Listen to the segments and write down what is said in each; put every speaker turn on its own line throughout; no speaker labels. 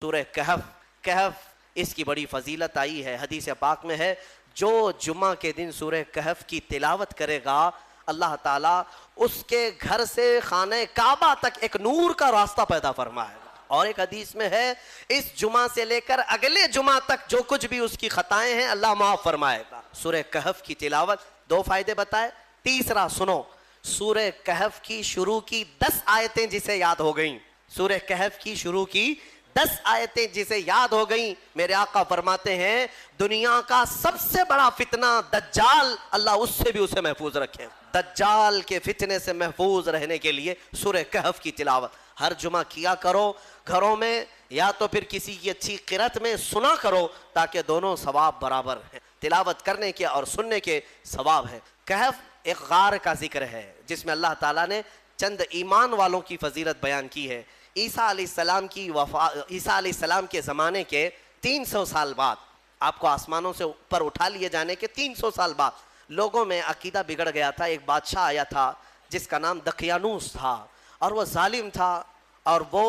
سورہ کہف. کہف اس کی بڑی فضیلت آئی ہے، حدیث پاک میں ہے جو جمعہ کے دن سورہ کہف کی تلاوت کرے گا اللہ تعالیٰ اس کے گھر سے خانہ کعبہ تک ایک نور کا راستہ پیدا فرمائے گا. اور ایک حدیث میں ہے اس جمعہ سے لے کر اگلے جمعہ تک جو کچھ بھی اس کی خطائیں ہیں اللہ معاف فرمائے گا. سورہ کہف کی تلاوت 2 فائدے بتائے. تیسرا سنو، سورہ کہف کی شروع کی 10 آیتیں جسے یاد ہو گئیں، سورہ کہف کی شروع کی 10 آیتیں جسے یاد ہو گئیں، میرے آقا فرماتے ہیں دنیا کا سب سے بڑا فتنہ دجال، اللہ اس سے بھی اسے محفوظ رکھے. دجال کے فتنے سے محفوظ رہنے کے لیے سورہ کہف کی تلاوت ہر جمعہ کیا کرو گھروں میں، یا تو پھر کسی کی اچھی قرأت میں سنا کرو تاکہ دونوں ثواب برابر ہیں. تلاوت کرنے کے اور سننے کے ثواب ہے. کہف ایک غار کا ذکر ہے جس میں اللہ تعالیٰ نے چند ایمان والوں کی فضیلت بیان کی ہے. عیسیٰ علیہ السلام کے زمانے کے 300 سال بعد، آپ کو آسمانوں سے اوپر اٹھا لیے جانے کے 300 سال بعد لوگوں میں عقیدہ بگڑ گیا تھا. ایک بادشاہ آیا تھا جس کا نام دقیانوس تھا، اور وہ ظالم تھا اور وہ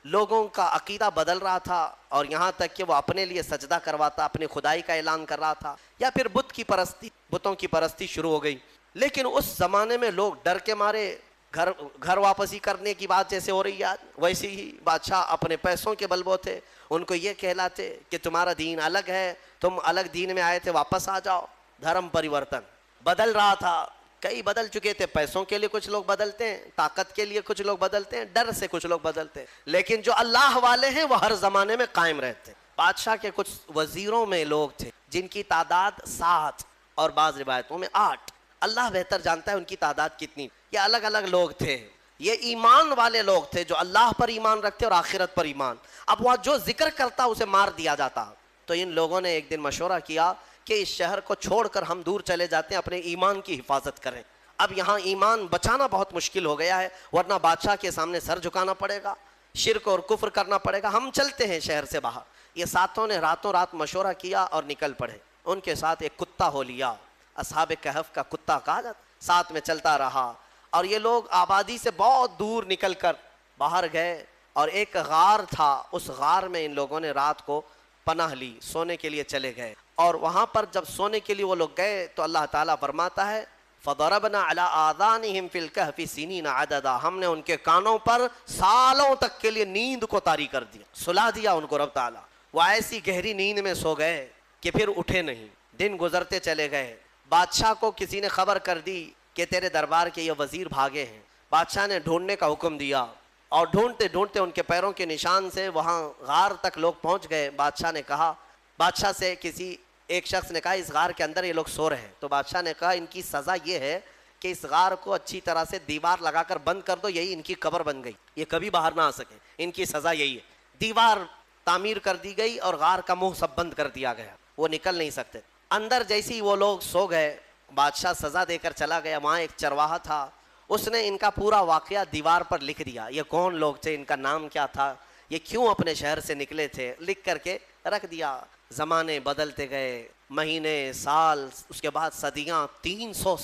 لوگوں کا عقیدہ بدل رہا تھا، اور یہاں تک کہ وہ اپنے لیے سجدہ کرواتا، اپنی خدائی کا اعلان کر رہا تھا، یا پھر بتوں کی پرستی شروع ہو گئی. لیکن اس زمانے میں لوگ ڈر کے مارے گھر واپسی کرنے کی بات جیسے ہو رہی ہے ویسے ہی بادشاہ اپنے پیسوں کے بلبوتے ان کو یہ کہلاتے کہ تمہارا دین الگ ہے، تم الگ دین میں آئے تھے، واپس آ جاؤ. دھرم پریورتن بدل رہا تھا، کئی بدل چکے تھے. پیسوں کے لیے کچھ لوگ بدلتے ہیں، طاقت کے لیے کچھ لوگ بدلتے ہیں، ڈر سے کچھ لوگ بدلتے ہیں، لیکن جو اللہ والے ہیں وہ ہر زمانے میں قائم رہتے ہیں. بادشاہ کے کچھ وزیروں میں لوگ تھے جن کی تعداد 7 اور بعض روایتوں میں 8، اللہ بہتر جانتا ہے ان کی تعداد کتنی. یہ الگ الگ لوگ تھے، یہ ایمان والے لوگ تھے جو اللہ پر ایمان رکھتے اور آخرت پر ایمان. اب وہ جو ذکر کرتا اسے مار دیا جاتا. تو ان لوگوں نے ایک دن مشورہ کیا کہ اس شہر کو چھوڑ کر ہم دور چلے جاتے ہیں، اپنے ایمان کی حفاظت کریں. اب یہاں ایمان بچانا بہت مشکل ہو گیا ہے، ورنہ بادشاہ کے سامنے سر جھکانا پڑے گا، شرک اور کفر کرنا پڑے گا. ہم چلتے ہیں شہر سے باہر. یہ ساتوں نے راتوں رات مشورہ کیا اور نکل پڑے. ان کے ساتھ ایک کتا ہو لیا، اصحاب کہف کا کتا کہا جاتا، ساتھ میں چلتا رہا. اور یہ لوگ آبادی سے بہت دور نکل کر باہر گئے، اور ایک غار تھا، اس غار میں ان لوگوں نے رات کو پناہ لی، سونے کے لیے چلے گئے. اور وہاں پر جب سونے کے لیے وہ لوگ گئے تو اللہ تعالیٰ فرماتا ہے فَضَرَبْنَا عَلَىٰ آذَانِهِمْ فِي الْكَهْفِ سِنِينَ عَدَدًا، ہم نے ان کے کانوں پر سالوں تک کے لیے نیند کو طاری کر دیا، سلا دیا ان کو رب تعالیٰ. وہ ایسی گہری نیند میں سو گئے کہ پھر اٹھے نہیں. دن گزرتے چلے گئے. بادشاہ کو کسی نے خبر کر دی کہ تیرے دربار کے یہ وزیر بھاگے ہیں. بادشاہ نے ڈھونڈنے کا حکم دیا، اور ڈھونڈتے ڈھونڈتے ان کے پیروں کے نشان سے وہاں غار تک لوگ پہنچ گئے. بادشاہ سے کسی ایک شخص نے کہا اس غار کے اندر یہ لوگ سو رہے ہیں. تو بادشاہ نے کہا ان کی سزا یہ ہے کہ اس غار کو اچھی طرح سے دیوار لگا کر بند کر دو، یہی ان کی قبر بن گئی، یہ کبھی باہر نہ آ سکے. ان کی سزا یہی ہے. دیوار تعمیر کر دی گئی اور غار کا منہ سب بند کر دیا گیا، وہ نکل نہیں سکتے. اندر جیسی ہی وہ لوگ سو گئے، بادشاہ سزا دے کر چلا گیا. وہاں ایک چرواہا تھا، اس نے ان کا پورا واقعہ دیوار پر لکھ دیا. یہ کون لوگ تھے، ان کا نام کیا تھا، یہ کیوں اپنے شہر سے نکلے تھے، لکھ کر کے رکھ دیا. زمانے بدلتے گئے، مہینے، سال، اس کے بعد صدیاں، 300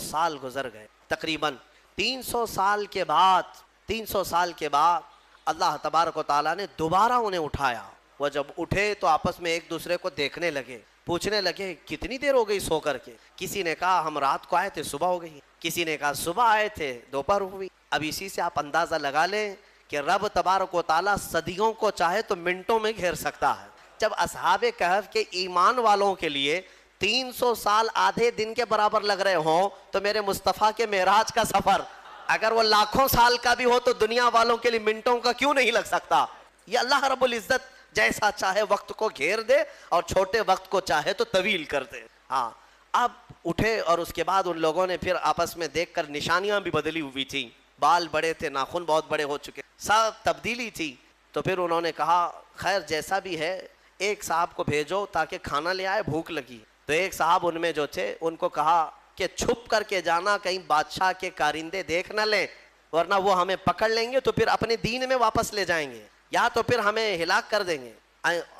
سال گزر گئے. تقریباً 300 سال کے بعد اللہ تبارک و تعالیٰ نے دوبارہ انہیں اٹھایا. وہ جب اٹھے تو آپس میں ایک دوسرے کو دیکھنے لگے، پوچھنے لگے کتنی دیر ہو گئی سو کر کے. کسی نے کہا ہم رات کو آئے تھے صبح ہو گئی، کسی نے کہا صبح آئے تھے دوپہر ہوئی. اب اسی سے آپ اندازہ لگا لیں کہ رب تبارک و تعالیٰ صدیوں کو چاہے تو منٹوں میں گھیر سکتا ہے. جب اصحاب کہف کے ایمان والوں کے لیے 300 سال آدھے دن کے برابر لگ رہے ہوں تو میرے مصطفیٰ کے معراج کا سفر اگر وہ لاکھوں سال کا بھی ہو تو دنیا والوں کے لیے منٹوں کا کیوں نہیں لگ سکتا. یہ اللہ رب العزت جیسا چاہے وقت کو گھیر دے اور چھوٹے وقت کو چاہے تو طویل کر دے. ہاں اب اٹھے اور اس کے بعد ان لوگوں نے پھر آپس میں دیکھ کر نشانیاں بھی بدلی ہوئی تھیں، بال بڑے تھے، ناخن بہت بڑے ہو چکے، سب تبدیلی تھی. تو پھر انہوں نے کہا خیر جیسا بھی ہے ایک صاحب کو بھیجو تاکہ کھانا لے آئے، بھوک لگی. تو ایک صاحب ان میں جو تھے ان کو کہا کہ چھپ کر کے جانا، کہیں بادشاہ کے کارندے دیکھ نہ لیں، ورنہ وہ ہمیں پکڑ لیں گے تو پھر اپنے دین میں واپس لے جائیں گے، یا تو پھر ہمیں ہلاک کر دیں گے.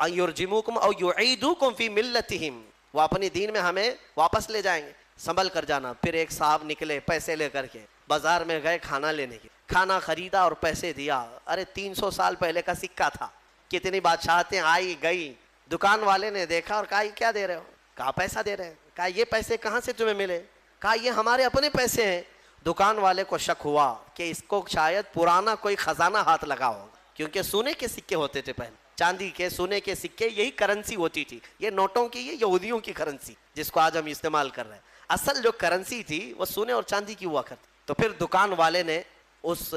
یرجموکم او یعیدوکم فی ملتہم، وہ اپنی دین میں ہمیں واپس لے جائیں گے، سنبھل کر جانا. پھر ایک صاحب نکلے پیسے لے کر کے، بازار میں گئے کھانا لینے کے. کھانا خریدا اور پیسے دیا. ارے 300 سال پہلے کا سکہ تھا. کتنی بادشاہتیں آئی گئی. دکان والے نے دیکھا اور کہا یہ کیا دے رہے ہو؟ کہا پیسہ دے رہے ہیں. کہا یہ پیسے کہاں سے تمہیں ملے؟ کہا یہ ہمارے اپنے پیسے ہیں. دکان والے کو شک ہوا کہ اس کو شاید پرانا کوئی خزانہ ہاتھ لگا ہوگا، کیونکہ سونے کے سکے ہوتے تھے پہلے، چاندی کے سونے کے سکے، یہی کرنسی ہوتی تھی. یہ نوٹوں کی، یہ یہودیوں کی کرنسی جس کو آج ہم استعمال کر رہے ہیں. اصل جو کرنسی تھی وہ سونے اور چاندی کی ہوا کرتی. تو پھر دکان والے نے اس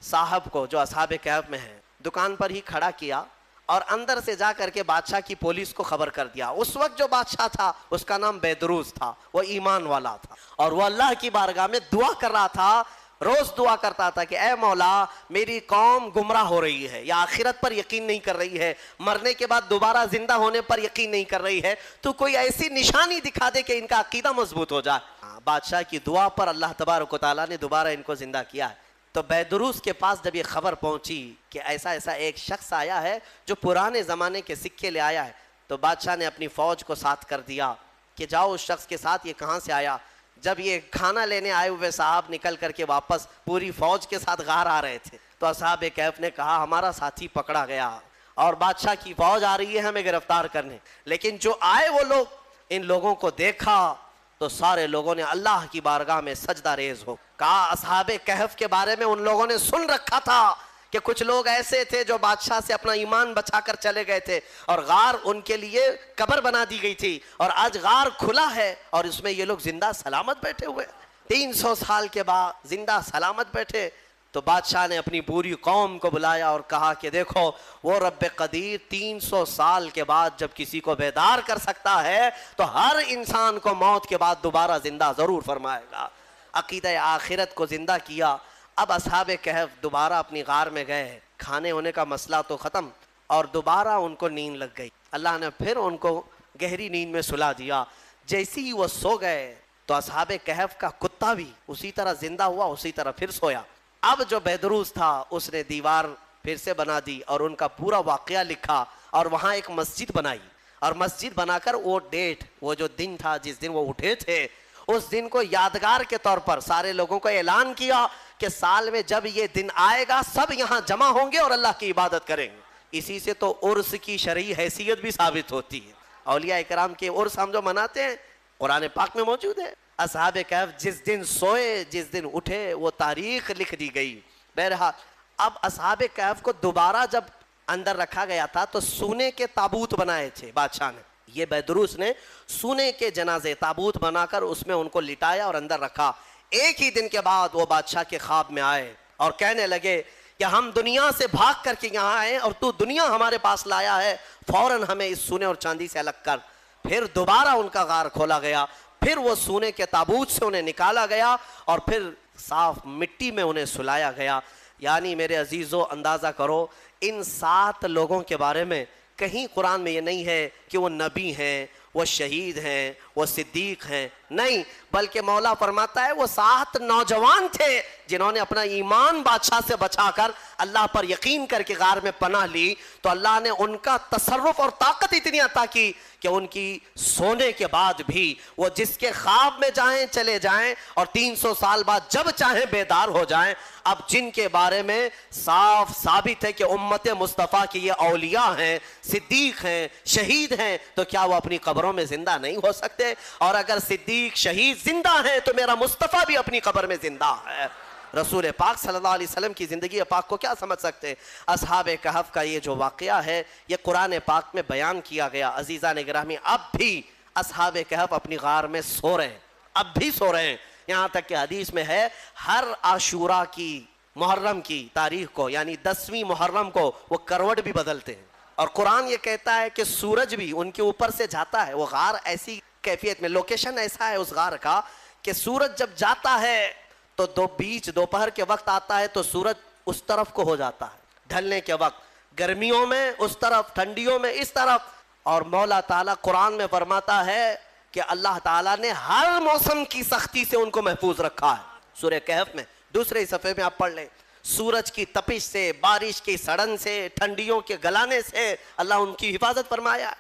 صاحب کو جو اصحاب کہف میں ہیں دکان پر ہی کھڑا کیا اور اندر سے جا کر کے بادشاہ کی پولیس کو خبر کر دیا. اس وقت جو بادشاہ تھا اس کا نام بیدروس تھا، وہ ایمان والا تھا اور وہ اللہ کی بارگاہ میں دعا کر رہا تھا. روز دعا کرتا تھا کہ اے مولا میری قوم گمراہ ہو رہی ہے، یا آخرت پر یقین نہیں کر رہی ہے، مرنے کے بعد دوبارہ زندہ ہونے پر یقین نہیں کر رہی ہے، تو کوئی ایسی نشانی دکھا دے کہ ان کا عقیدہ مضبوط ہو جائے. بادشاہ کی دعا پر اللہ تبارک و تعالیٰ نے دوبارہ ان کو زندہ کیا ہے. تو بیدروس کے پاس جب یہ خبر پہنچی کہ ایسا ایسا ایک شخص آیا ہے جو پرانے زمانے کے سکے لے آیا ہے، تو بادشاہ نے اپنی فوج کو ساتھ کر دیا کہ جاؤ اس شخص کے ساتھ، یہ کہاں سے آیا. جب یہ کھانا لینے آئے ہوئے صاحب نکل کر کے واپس پوری فوج کے ساتھ غار آ رہے تھے، تو اصحاب کہف نے کہا ہمارا ساتھی پکڑا گیا اور بادشاہ کی فوج آ رہی ہے ہمیں گرفتار کرنے. لیکن جو آئے وہ لوگ، ان لوگوں کو دیکھا تو سارے لوگوں نے اللہ کی بارگاہ میں سجدہ ریز ہو. کہا اصحاب کہف کے بارے میں ان لوگوں نے سن رکھا تھا کہ کچھ لوگ ایسے تھے جو بادشاہ سے اپنا ایمان بچا کر چلے گئے تھے اور غار ان کے لیے قبر بنا دی گئی تھی، اور آج غار کھلا ہے اور اس میں یہ لوگ زندہ سلامت بیٹھے ہوئے 300 سال کے بعد زندہ سلامت بیٹھے. تو بادشاہ نے اپنی پوری قوم کو بلایا اور کہا کہ دیکھو وہ رب قدیر 300 سال کے بعد جب کسی کو بیدار کر سکتا ہے تو ہر انسان کو موت کے بعد دوبارہ زندہ ضرور فرمائے گا. عقیدہ آخرت کو زندہ کیا. اب اصحاب کہف دوبارہ اپنی غار میں گئے، کھانے ہونے کا مسئلہ تو ختم، اور دوبارہ ان کو نیند لگ گئی. اللہ نے پھر ان کو گہری نیند میں سلا دیا. جیسی ہی وہ سو گئے تو اصحاب کہف کا کتا بھی اسی طرح زندہ ہوا، اسی طرح پھر سویا. اب جو بیدروس تھا اس نے دیوار پھر سے بنا دی اور ان کا پورا واقعہ لکھا اور وہاں ایک مسجد بنائی، اور مسجد بنا کر وہ ڈیٹ، وہ جو دن تھا جس دن وہ اٹھے تھے، اس دن کو یادگار کے طور پر سارے لوگوں کو اعلان کیا کہ سال میں جب یہ دن آئے گا سب یہاں جمع ہوں گے اور اللہ کی عبادت کریں گے. اسی سے تو عرس کی شرعی حیثیت بھی ثابت ہوتی ہے. اولیاء اکرام کے عرس ہم جو مناتے ہیں قرآن پاک میں موجود ہے. اصحاب کہف جس دن سوئے جس دن اٹھے وہ تاریخ لکھ دی گئی. بہرحال اب اصحاب کہف کو دوبارہ جب اندر رکھا گیا تھا تو سونے کے تابوت بنائے تھے بادشاہ نے. یہ بیدروس نے سونے کے جنازے تابوت بنا کر اس میں ان کو لٹایا اور اندر رکھا. ایک ہی دن کے بعد وہ بادشاہ کے خواب میں آئے اور کہنے لگے کہ ہم دنیا سے بھاگ کر کے یہاں آئے اور تو دنیا ہمارے پاس لایا ہے، فوراً ہمیں اس سونے اور چاندی سے الگ کر. پھر دوبارہ ان کا غار کھولا گیا، پھر وہ سونے کے تابوت سے انہیں نکالا گیا اور پھر صاف مٹی میں انہیں سلایا گیا. یعنی میرے عزیزو اندازہ کرو ان 7 لوگوں کے بارے میں کہیں قرآن میں یہ نہیں ہے کہ وہ نبی ہیں، وہ شہید ہیں، وہ صدیق ہیں، نہیں، بلکہ مولا فرماتا ہے وہ 7 نوجوان تھے جنہوں نے اپنا ایمان بادشاہ سے بچا کر اللہ پر یقین کر کے غار میں پناہ لی. تو اللہ نے ان کا تصرف اور طاقت اتنی عطا کی کہ ان کی سونے کے بعد بھی وہ جس کے خواب میں جائیں چلے جائیں اور 300 سال بعد جب چاہیں بیدار ہو جائیں. اب جن کے بارے میں صاف ثابت ہے کہ امت مصطفیٰ کی یہ اولیاء ہیں، صدیق ہیں، شہید ہیں، تو کیا وہ اپنی قبروں میں زندہ نہیں ہو سکتے؟ اور اگر صدیق شہید زندہ ہیں تو میرا مصطفیٰ بھی اپنی قبر میں زندہ ہے. رسول پاک صلی اللہ علیہ وسلم کی زندگی پاک کو کیا سمجھ سکتے؟ اصحاب کہف کا یہ جو واقعہ ہے یہ قرآن پاک میں بیان کیا گیا. عزیزان گرامی اب بھی اصحاب کہف اپنی غار میں سو رہے ہیں، اب بھی سو رہے ہیں. یہاں تک کہ حدیث میں ہے ہر عاشورہ کی محرم کی تاریخ کو، یعنی 10ویں محرم کو وہ کروٹ بھی بدلتے ہیں. اور قرآن یہ کہتا ہے کہ سورج بھی ان کے اوپر سے جاتا ہے. وہ غار ایسی کیفیت میں، لوکیشن ایسا ہے اس غار کا کہ سورج جب جاتا ہے تو دوپہر کے وقت آتا ہے تو سورج اس طرف کو ہو جاتا ہے ڈھلنے کے وقت، گرمیوں میں اس طرف، ٹھنڈیوں میں اس طرف. اور مولا تعالیٰ قرآن میں فرماتا ہے کہ اللہ تعالیٰ نے ہر موسم کی سختی سے ان کو محفوظ رکھا ہے. سورہ کہف میں دوسرے صفحے میں آپ پڑھ لیں، سورج کی تپش سے، بارش کی سڑن سے، ٹھنڈیوں کے گلانے سے اللہ ان کی حفاظت فرمایا.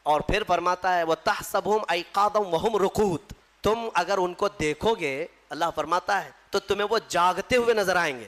اور پھر فرماتا ہے وَتَحْسَبُهُمْ أَيْقَاظًا وَهُمْ رُقُودٌ، تم اگر ان کو دیکھو گے اللہ فرماتا ہے تو تمہیں وہ جاگتے ہوئے نظر آئیں گے.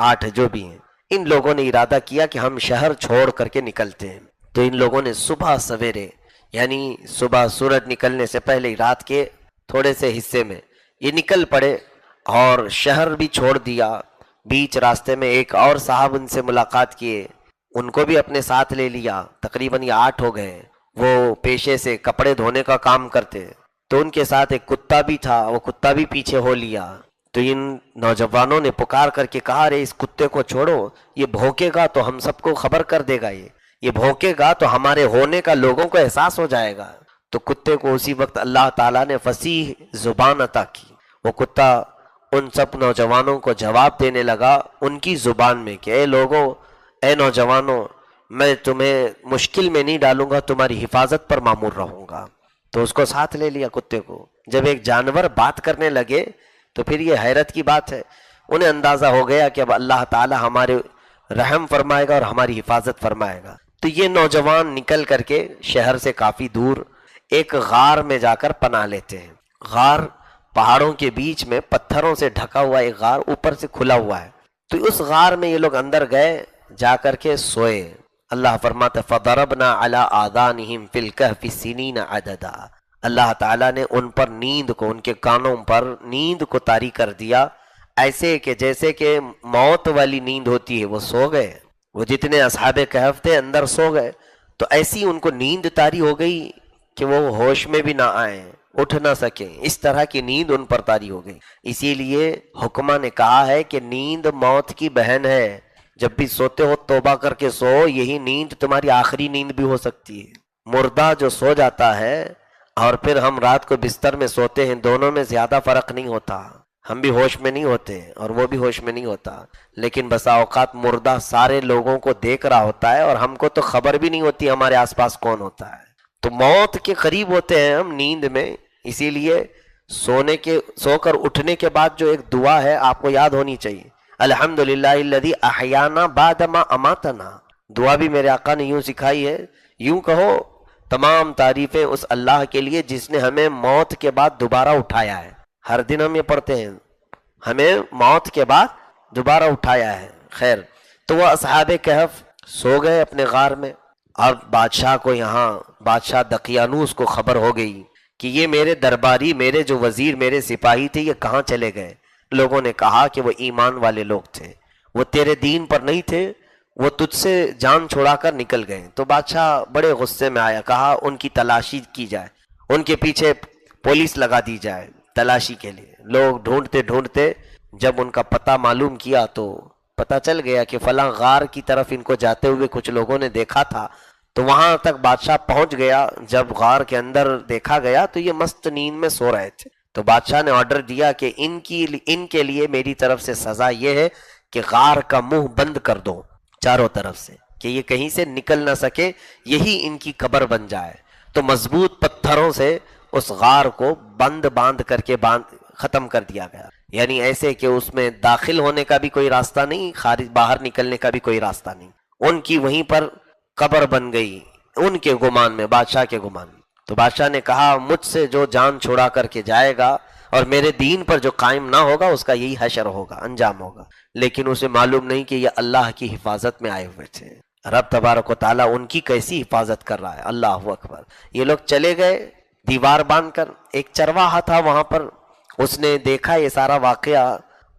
8 جو بھی ہیں، ان لوگوں نے ارادہ کیا کہ ہم شہر چھوڑ کر کے نکلتے ہیں۔ تو ان لوگوں نے صبح سویرے، یعنی صبح سورج نکلنے سے پہلے رات کے تھوڑے سے حصے میں یہ نکل پڑے اور شہر بھی چھوڑ دیا۔ بیچ راستے میں ایک اور صاحب ان سے ملاقات کیے، ان کو بھی اپنے ساتھ لے لیا۔ تقریباً یہ 8 ہو گئے۔ وہ پیشے سے کپڑے دھونے کا کام کرتے، تو ان کے ساتھ ایک کتا بھی تھا، وہ کتا بھی پیچھے ہو لیا۔ تو ان نوجوانوں نے پکار کر کے کہا، ارے اس کتے کو چھوڑو، یہ بھونکے گا تو ہم سب کو خبر کر دے گا، یہ بھونکے گا تو ہمارے ہونے کا لوگوں کو احساس ہو جائے گا۔ تو کتے کو اسی وقت اللہ تعالیٰ نے فصیح زبان عطا کی۔ وہ کتا ان سب نوجوانوں کو جواب دینے لگا ان کی زبان میں کہ اے لوگوں، اے نوجوانوں، میں تمہیں مشکل میں نہیں ڈالوں گا، تمہاری حفاظت پر مامور رہوں گا۔ تو اس کو ساتھ لے لیا کتے کو۔ جب ایک جانور بات کرنے لگے تو پھر یہ حیرت کی بات ہے، انہیں اندازہ ہو گیا کہ اب اللہ تعالی ہمارے رحم فرمائے گا اور ہماری حفاظت فرمائے گا۔ تو یہ نوجوان نکل کر کے شہر سے کافی دور ایک غار میں جا کر پناہ لیتے ہیں۔ غار پہاڑوں کے بیچ میں پتھروں سے ڈھکا ہوا ایک غار، اوپر سے کھلا ہوا ہے۔ تو اس غار میں یہ لوگ اندر گئے، جا کر کے سوئے۔ اللہ فرماتا فَضَرَبْنَا عَلَىٰ آذَانِهِمْ فِي الْكَهْفِ سِنِينَ عَدَدًا، اللہ تعالیٰ نے ان پر نیند کو، ان کے کانوں پر نیند کو طاری کر دیا، ایسے کہ جیسے کہ موت والی نیند ہوتی ہے، وہ سو گئے۔ وہ جتنے اصحاب کہف تھے اندر سو گئے، تو ایسی ان کو نیند طاری ہو گئی کہ وہ ہوش میں بھی نہ آئیں، اٹھ نہ سکیں، اس طرح کی نیند ان پر طاری ہو گئی۔ اسی لیے حکمہ نے کہا ہے کہ نیند موت کی بہن ہے، جب بھی سوتے ہو توبہ کر کے سو، یہی نیند تمہاری آخری نیند بھی ہو سکتی ہے۔ مردہ جو سو جاتا ہے اور پھر ہم رات کو بستر میں سوتے ہیں، دونوں میں زیادہ فرق نہیں ہوتا، ہم بھی ہوش میں نہیں ہوتے اور وہ بھی ہوش میں نہیں ہوتا، لیکن بسا اوقات مردہ سارے لوگوں کو دیکھ رہا ہوتا ہے اور ہم کو تو خبر بھی نہیں ہوتی ہمارے آس پاس کون ہوتا ہے۔ تو موت کے قریب ہوتے ہیں ہم نیند میں، اسی لیے سو کر اٹھنے کے بعد جو ایک دعا ہے آپ کو یاد ہونی چاہیے، الحمدللہ الذی احیانا بعد ما اماتنا۔ دعا بھی میرے آقا نے یوں سکھائی ہے، یوں کہو تمام تعریفیں اس اللہ کے لیے جس نے ہمیں موت کے بعد دوبارہ اٹھایا ہے۔ ہر دن ہم یہ پڑھتے ہیں، ہمیں موت کے بعد دوبارہ اٹھایا ہے۔ خیر، تو وہ اصحاب کہف سو گئے اپنے غار میں۔ اب بادشاہ کو، یہاں بادشاہ دقیانوس کو خبر ہو گئی کہ یہ میرے درباری، میرے جو وزیر، میرے سپاہی تھے، یہ کہاں چلے گئے۔ لوگوں نے کہا کہ وہ ایمان والے لوگ تھے، وہ تیرے دین پر نہیں تھے، وہ تجھ سے جان چھڑا کر نکل گئے۔ تو بادشاہ بڑے غصے میں آیا، کہا ان کی تلاشی کی جائے، ان کے پیچھے پولیس لگا دی جائے تلاشی کے لیے۔ لوگ ڈھونڈتے ڈھونڈتے جب ان کا پتہ معلوم کیا تو پتہ چل گیا کہ فلاں غار کی طرف ان کو جاتے ہوئے کچھ لوگوں نے دیکھا تھا۔ تو وہاں تک بادشاہ پہنچ گیا۔ جب غار کے اندر دیکھا گیا تو یہ مست نیند میں سو رہے تھے۔ تو بادشاہ نے آرڈر دیا کہ ان کے لیے میری طرف سے سزا یہ ہے کہ غار کا منہ بند کر دو چاروں طرف سے، کہ یہ کہیں سے نکل نہ سکے، یہی ان کی قبر بن جائے۔ تو مضبوط پتھروں سے اس غار کو باندھ کر کے ختم کر دیا گیا، یعنی ایسے کہ اس میں داخل ہونے کا بھی کوئی راستہ نہیں، باہر نکلنے کا بھی کوئی راستہ نہیں۔ ان کی وہیں پر قبر بن گئی، ان کے گمان میں، بادشاہ کے گمان میں۔ تو بادشاہ نے کہا مجھ سے جو جان چھڑا کر کے جائے گا اور میرے دین پر جو قائم نہ ہوگا، اس کا یہی حشر ہوگا، انجام ہوگا۔ لیکن اسے معلوم نہیں کہ یہ اللہ کی حفاظت میں آئے ہوئے تھے۔ رب تبارک و تعالیٰ ان کی کیسی حفاظت کر رہا ہے، اللہ اکبر۔ یہ لوگ چلے گئے دیوار باندھ کر۔ ایک چرواہا تھا وہاں پر، اس نے دیکھا یہ سارا واقعہ،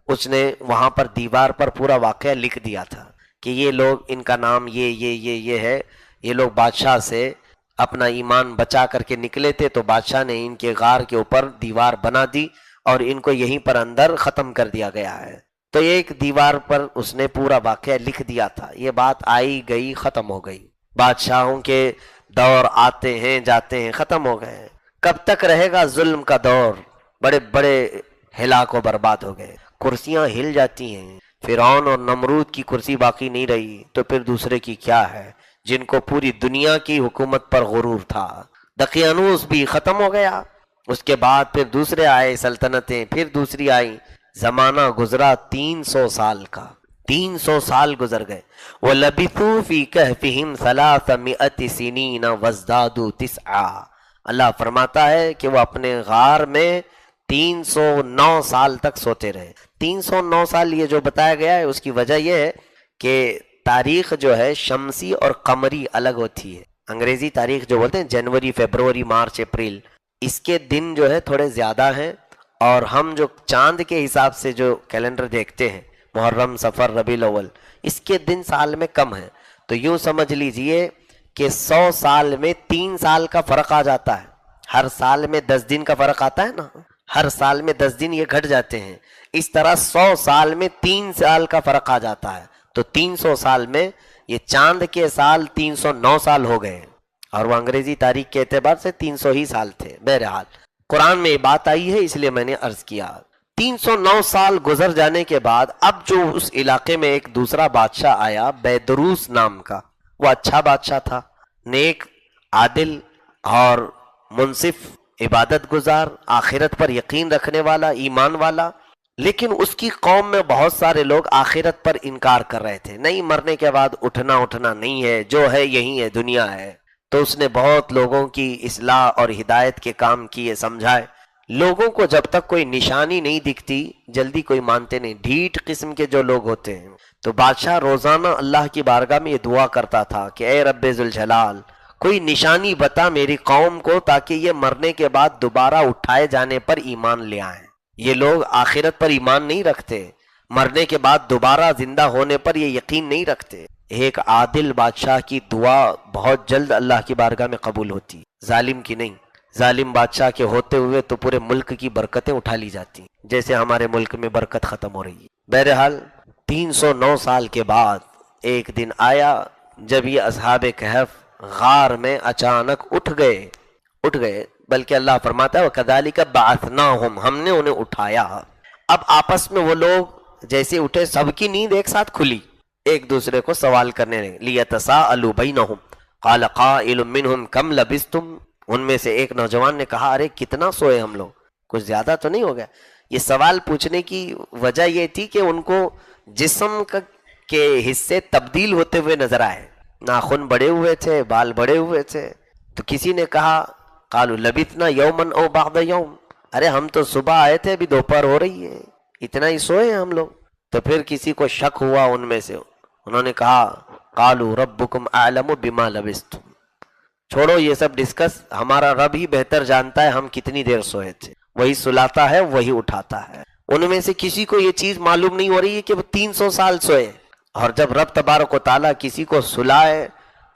اس نے وہاں پر دیوار پر پورا واقعہ لکھ دیا تھا کہ یہ لوگ، ان کا نام یہ ہے، یہ لوگ بادشاہ سے اپنا ایمان بچا کر کے نکلے تھے، تو بادشاہ نے ان کے غار کے اوپر دیوار بنا دی اور ان کو یہیں پر اندر ختم کر دیا گیا ہے۔ تو ایک دیوار پر اس نے پورا واقعہ لکھ دیا تھا۔ یہ بات آئی گئی، ختم ہو گئی۔ بادشاہوں کے دور آتے ہیں جاتے ہیں، ختم ہو گئے۔ کب تک رہے گا ظلم کا دور؟ بڑے بڑے ہلاک و برباد ہو گئے، کرسیاں ہل جاتی ہیں۔ فرعون اور نمرود کی کرسی باقی نہیں رہی، تو پھر دوسرے کی کیا ہے، جن کو پوری دنیا کی حکومت پر غرور تھا۔ دقیانوس بھی ختم ہو گیا، اس کے بعد پھر دوسرے آئے سلطنتیں، پھر دوسری آئی۔ زمانہ گزرا 300 سال کا، 300 سال گزر گئے۔ وَلَبِثُوا فِي كَهْفِهِمْ 300 سِنِينَ وَازْدَادُوا 9۔ اللہ فرماتا ہے کہ وہ اپنے غار میں 309 سال تک سوتے رہے. 309 سال یہ جو بتایا گیا ہے اس کی وجہ یہ ہے کہ تاریخ جو ہے شمسی اور قمری الگ ہوتی ہے. انگریزی تاریخ جو بولتے ہیں جنوری، فیبروری، مارچ، اپریل، اس کے دن جو ہے تھوڑے زیادہ ہیں، اور ہم جو چاند کے حساب سے جو کیلنڈر دیکھتے ہیں محرم، صفر، ربیع الاول، اس کے دن سال میں کم ہیں. تو یوں سمجھ لیجئے کہ 100 سال میں 3 سال کا فرق آ جاتا ہے. ہر سال میں 10 دن کا فرق آتا ہے نا، ہر سال میں 10 دن یہ گھٹ جاتے ہیں. اس طرح 100 سال میں 3 سال کا فرق آ جاتا ہے. تو 300 سال میں یہ چاند کے سال 309 سال ہو گئے، اور وہ انگریزی تاریخ کے اعتبار سے 300 ہی سال تھے. بہرحال قرآن میں یہ بات آئی ہے اس لیے میں نے عرض کیا. 309 سال گزر جانے کے بعد اب جو اس علاقے میں ایک دوسرا بادشاہ آیا بیدروس نام کا، وہ اچھا بادشاہ تھا، نیک، عادل اور منصف، عبادت گزار، آخرت پر یقین رکھنے والا، ایمان والا. لیکن اس کی قوم میں بہت سارے لوگ آخرت پر انکار کر رہے تھے. نہیں، مرنے کے بعد اٹھنا نہیں ہے، جو ہے یہی ہے، دنیا ہے. تو اس نے بہت لوگوں کی اصلاح اور ہدایت کے کام کیے، سمجھائے. لوگوں کو جب تک کوئی نشانی نہیں دکھتی جلدی کوئی مانتے نہیں، ڈھیٹ قسم کے جو لوگ ہوتے ہیں. تو بادشاہ روزانہ اللہ کی بارگاہ میں یہ دعا کرتا تھا کہ اے رب ذوالجلال، کوئی نشانی بتا میری قوم کو تاکہ یہ مرنے کے بعد دوبارہ اٹھائے جانے پر ایمان لے آئیں. یہ لوگ آخرت پر ایمان نہیں رکھتے، مرنے کے بعد دوبارہ زندہ ہونے پر یہ یقین نہیں رکھتے. ایک عادل بادشاہ کی دعا بہت جلد اللہ کی بارگاہ میں قبول ہوتی، ظالم کی نہیں. ظالم بادشاہ کے ہوتے ہوئے تو پورے ملک کی برکتیں اٹھا لی جاتی، جیسے ہمارے ملک میں برکت ختم ہو رہی ہے. بہرحال 309 سال کے بعد ایک دن آیا جب یہ اصحاب کہف غار میں اچانک اٹھ گئے. بلکہ اللہ فرماتا ہے وَكَذَلِكَ بَعَثْنَاهُمْ، ہم نے انہیں اٹھایا. اب آپس میں وہ لوگ جیسے اٹھے، سب کی نیند ایک ساتھ کھلی، ایک دوسرے کو سوال کرنے لگے. لِيَتَسَاءَلُوا بَيْنَهُمْ قَالَ قَائِلٌ مِّنْهُمْ كَمْ لَبِثْتُمْ، ان میں سے ایک نوجوان نے کہا ارے کتنا سوئے ہم لوگ، کچھ زیادہ تو نہیں ہو گیا. یہ سوال پوچھنے کی وجہ یہ تھی کہ ان کو جسم کے حصے تبدیل ہوتے ہوئے نظر آئے، ناخن بڑے ہوئے تھے، بال بڑے ہوئے تھے. تو کسی نے کہا قالوا لبثنا یوما او بعض یوم، ارے ہم تو صبح آئے تھے، ابھی دوپہر ہو رہی ہے، اتنا ہی سوئے ہیں ہم لوگ. تو پھر کسی کو شک ہوا ان میں سے، انہوں نے کہا قالوا ربکم اعلم بما لبثتم، چھوڑو یہ سب ڈسکس، ہمارا رب ہی بہتر جانتا ہے ہم کتنی دیر سوئے تھے، وہی سلاتا ہے وہی اٹھاتا ہے. ان میں سے کسی کو یہ چیز معلوم نہیں ہو رہی ہے کہ وہ 300 سال سوئے. اور جب رب تبارک و تعالیٰ کسی کو سلائے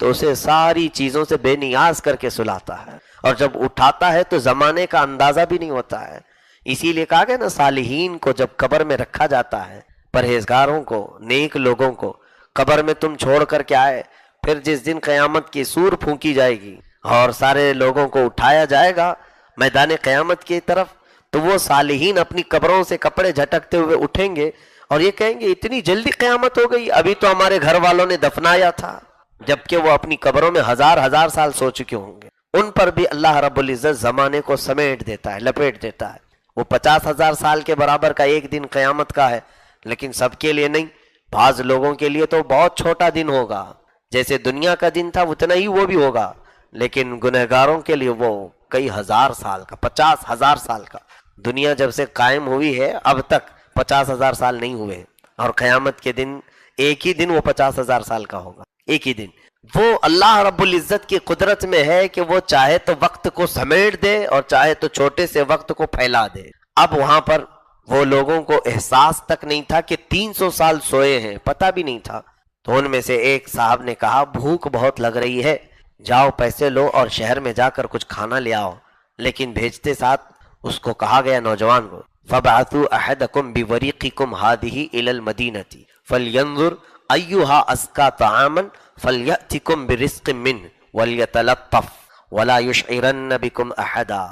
تو اسے ساری چیزوں سے بے نیاز کر کے سلاتا ہے، اور جب اٹھاتا ہے تو زمانے کا اندازہ بھی نہیں ہوتا ہے. اسی لیے کہا گیا نا، صالحین کو جب قبر میں رکھا جاتا ہے، پرہیزگاروں کو، نیک لوگوں کو قبر میں تم چھوڑ کر کے آئے، پھر جس دن قیامت کی سور پھونکی جائے گی اور سارے لوگوں کو اٹھایا جائے گا میدان قیامت کی طرف، تو وہ صالحین اپنی قبروں سے کپڑے جھٹکتے ہوئے اٹھیں گے اور یہ کہیں گے اتنی جلدی قیامت ہو گئی، ابھی تو ہمارے گھر والوں نے دفنایا تھا، جبکہ وہ اپنی قبروں میں ہزار سال سو چکے ہوں گے. ان پر بھی اللہ رب العزت زمانے کو سمیٹ دیتا ہے، لپیٹ دیتا ہے. وہ 50,000 سال کے برابر کا ایک دن قیامت کا ہے، لیکن سب کے لیے نہیں. بعض لوگوں کے لیے تو بہت چھوٹا دن ہوگا، جیسے دنیا کا دن تھا اتنا ہی وہ بھی ہوگا، لیکن گنہگاروں کے لیے وہ کئی ہزار سال کا، 50,000 سال کا. دنیا جب سے قائم ہوئی ہے اب تک 50,000 سال نہیں ہوئے، اور قیامت کے دن ایک ہی دن وہ 50,000 سال کا ہوگا، ایک ہی دن. وہ اللہ رب العزت کی قدرت میں ہے کہ وہ چاہے تو وقت کو سمیٹ دے اور چاہے تو چھوٹے سے وقت کو پھیلا دے. اب وہاں پر وہ لوگوں کو احساس تک نہیں تھا کہ 300 سال سوئے ہیں، پتہ بھی نہیں تھا. تو ان میں سے ایک صاحب نے کہا بھوک بہت لگ رہی ہے، جاؤ پیسے لو اور شہر میں جا کر کچھ کھانا لے آؤ. لیکن بھیجتے ساتھ اس کو کہا گیا نوجوان کو فَبْعَثُوا أَحَدَكُمْ بِوَرِيقِكُمْ هَذِهِ إِلَى الْمَدِينَةِ فَلْيَنْظُرْ أَيُّهَا أَزْكَىٰ طَعَامًا فَلْيَأْتِكُمْ بِرِزْقٍ مِّنْهُ وَلْيَتَلَطَّفْ وَلَا يُشْعِرَنَّ بِكُمْ أَحَدًا.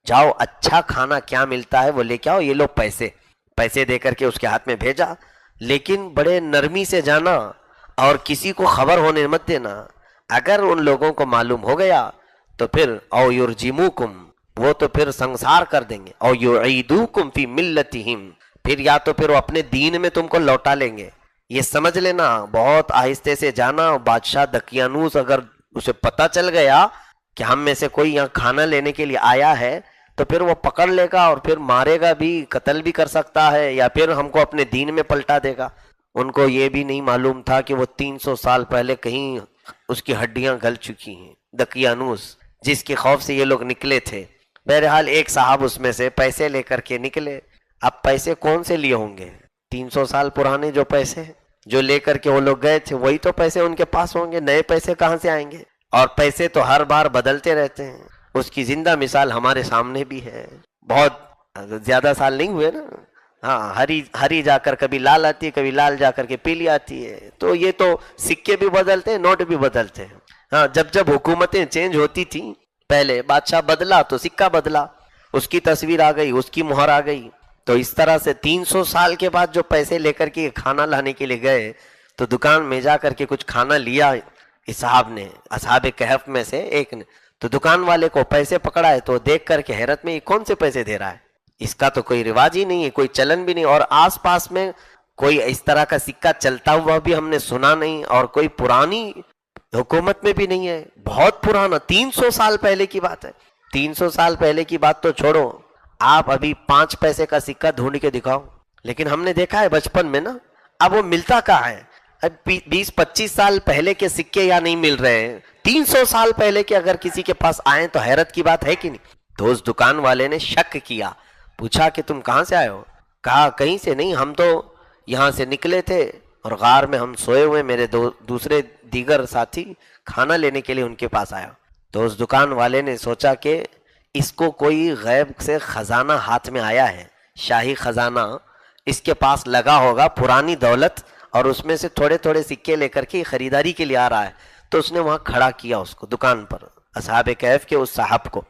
جاؤ اچھا کھانا کیا ملتا ہے وہ لے کے آؤ، یہ لو پیسے دے کر کے اس کے ہاتھ میں بھیجا، لیکن بڑے نرمی سے جانا اور کسی کو خبر ہونے مت دینا. اگر ان لوگوں کو معلوم ہو گیا تو پھر او یرجموکم، وہ تو پھر سنسار کر دیں گے، او یعیدوکم فی ملتہم، پھر یا تو پھر وہ اپنے دین میں تم کو لوٹا لیں گے. یہ سمجھ لینا، بہت آہستہ سے جانا. بادشاہ دقیانوس اگر اسے پتہ چل گیا کہ ہم میں سے کوئی یہاں کھانا لینے کے لیے آیا ہے تو پھر وہ پکڑ لے گا اور پھر مارے گا بھی، قتل بھی کر سکتا ہے، یا پھر ہم کو اپنے دین میں پلٹا دے گا۔ ان کو یہ بھی نہیں معلوم تھا کہ وہ 300 سال پہلے کہیں اس کی ہڈیاں گل چکی ہیں، دقیانوس، جس کے خوف سے یہ لوگ نکلے تھے۔ بہرحال ایک صاحب اس میں سے پیسے لے کر کے نکلے۔ اب پیسے کون سے لیے ہوں گے؟ 300 سال پرانے جو پیسے جو لے کر کے وہ لوگ گئے تھے، وہی تو پیسے ان کے پاس ہوں گے، نئے پیسے کہاں سے آئیں گے؟ اور پیسے تو ہر بار بدلتے رہتے ہیں، اس کی زندہ مثال ہمارے سامنے بھی ہے۔ بہت زیادہ سال نہیں ہوئے نا، ہاں، ہری جا کر کبھی لال آتی ہے، کبھی لال جا کر کے پیلی آتی ہے۔ تو یہ تو سکے بھی بدلتے ہیں، نوٹ بھی بدلتے ہیں۔ ہاں، جب حکومتیں چینج ہوتی تھیں، پہلے بادشاہ بدلا تو سکہ بدلا، اس کی تصویر آ گئی، اس کی مہر آ گئی۔ تو اس طرح سے 300 سال کے بعد جو پیسے لے کر کے کھانا لانے کے لیے گئے، تو دکان میں جا کر کے کچھ کھانا لیا اس صاحب نے، اصحاب کہف میں سے ایک نے، تو دکان والے کو پیسے پکڑائے تو دیکھ کر کے حیرت میں، یہ کون سے پیسے دے رہا ہے؟ اس کا تو کوئی رواج ہی نہیں ہے، کوئی چلن بھی نہیں، اور آس پاس میں کوئی اس طرح کا سکہ چلتا ہوا بھی ہم نے سنا نہیں، اور کوئی پرانی حکومت میں بھی نہیں ہے، بہت پرانا، 300 سال پہلے کی بات ہے۔ 300 سال پہلے کی بات تو چھوڑو، آپ ابھی 5 پیسے کا سکہ ڈھونڈ کے دکھاؤ، لیکن ہم نے دیکھا ہے بچپن میں نا، اب وہ ملتا کہاں ہے؟ اب 20-25 سال پہلے کے سکے یا نہیں مل رہے ہیں، 300 سال پہلے کے اگر کسی کے پاس آئیں تو حیرت کی بات ہے کہ نہیں؟ تو اس دکان والے نے شک کیا، پوچھا کہ تم کہاں سے آئے ہو؟ کہا کہیں سے نہیں، ہم تو یہاں سے نکلے تھے اور غار میں ہم سوئے ہوئے، میرے دوسرے دیگر ساتھی کھانا لینے کے لیے ان کے پاس آیا۔ تو اس دکان والے نے سوچا کہ اس کو کوئی غیب سے خزانہ ہاتھ میں آیا ہے، شاہی خزانہ اس کے پاس لگا ہوگا، پرانی دولت، اور اس میں سے تھوڑے تھوڑے سکے لے کر کے خریداری کے لیے آ رہا ہے۔ تو اس نے وہاں کھڑا کیا اس کو دکان پر، اصحاب کہف کے اس صاحب کو،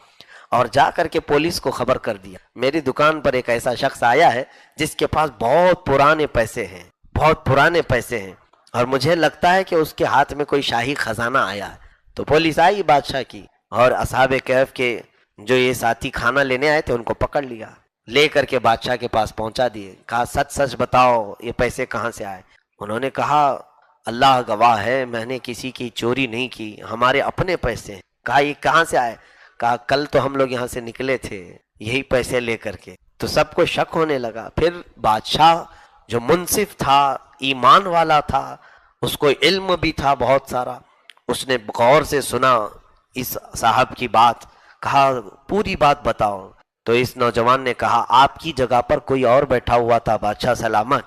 اور جا کر کے پولیس کو خبر کر دیا، میری دکان پر ایک ایسا شخص آیا ہے جس کے پاس بہت پرانے پیسے ہیں، بہت پرانے پیسے ہیں، اور مجھے لگتا ہے کہ اس کے ہاتھ میں کوئی شاہی خزانہ آیا ہے۔ تو پولیس آئی بادشاہ کی، اور اصحاب کہف کے جو یہ ساتھی کھانا لینے آئے تھے ان کو پکڑ لیا، لے کر کے بادشاہ کے پاس پہنچا دیے۔ کہا سچ سچ بتاؤ یہ پیسے کہاں سے آئے؟ انہوں نے کہا اللہ گواہ ہے، میں نے کسی کی چوری نہیں کی، ہمارے اپنے پیسے ہیں۔ کہا یہ کہاں سے آئے؟ کہا کل تو ہم لوگ یہاں سے نکلے تھے یہی پیسے لے کر کے۔ تو سب کو شک ہونے لگا۔ پھر بادشاہ جو منصف تھا، ایمان والا تھا، اس کو علم بھی تھا بہت سارا، اس نے غور سے سنا اس صاحب کی بات، کہا پوری بات بتاؤ۔ تو اس نوجوان نے کہا آپ کی جگہ پر کوئی اور بیٹھا ہوا تھا، بادشاہ سلامت،